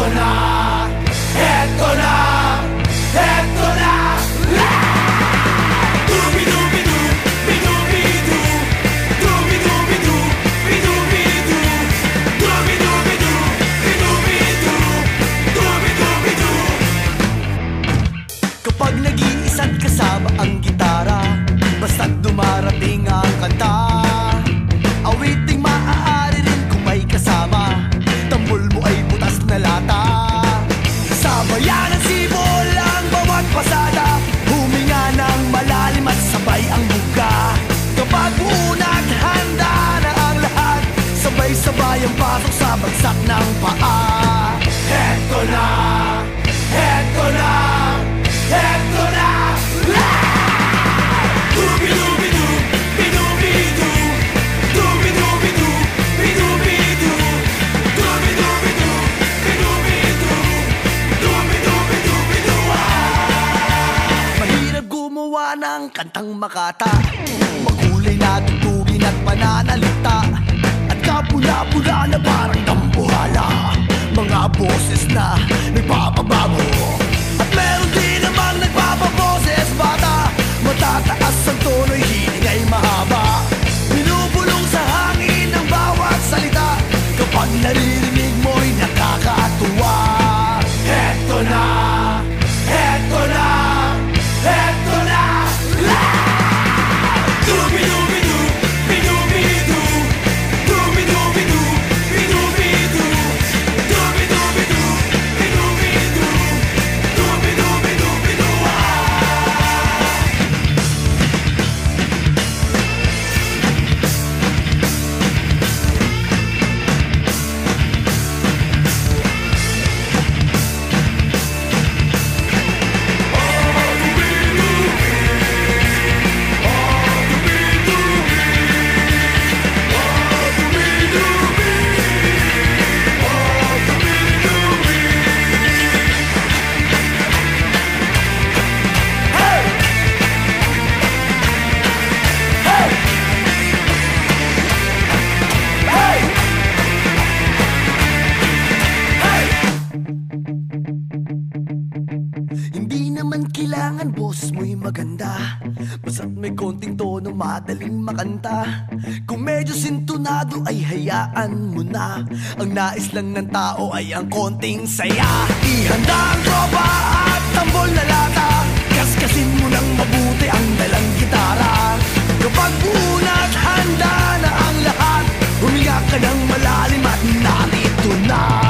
Heto na, heto na, heto na. Dubi-dubi-du, bi-dubi-du, dubi-dubi-du, bi-dubi-du, dubi-dubi-du, bi-dubi-du, dubi-dubi-du. Kapag nag-iisa't kasama ang gitara, basta't dumarating ang kanta, awiting maaari rin kung may kasama, tambol mo ay butas na lata. Sa bayan ng sibol ang bawat pasada, huminga ng malalim at sabay ang buga. Kapag unat, handa na ang lahat, sabay-sabay ang pasok sa bagsak ng paa. Heto na, heto na, heto na. Dubi-dubi-du, bi-dubi-du, dubi-dubi-du, bi-dubi-du, dubi-dubi-du, bi-dubi-du, dubi-dubi-du, bi-du. Mahirap gumawa ng kantang makata, makulay na tugtugin at pananalita, at kapula-pula na parang dambuhala, mga boses na nagpapabago. At meron din namang nagpapaboses bata, matataas ang tono'y hiling ay mahaba, binubulong sa hangin ang bawat salita, kapag naririnig mo'y nakakatuwa. Heto na, heto na, heto na. Dubi-dubi-du, bi-dubi-du, dubi-dubi-du, bi-dubi-du, dubi-dubi-du, bi-dubi-du, dubi-dubi-du, bi-du. Hindi naman kailangan boses mo'y maganda, basta't may konting tono madaling makanta. Kung medyo sintonado ay hayaan mo na, ang nais lang ng tao ay ang konting saya. Ihanda ang tropa at tambol na lata, kaskasin mo ng mabuti ang dalang gitara. Kapag unat, handa na ang lahat, huminga ka ng malalim at narito na.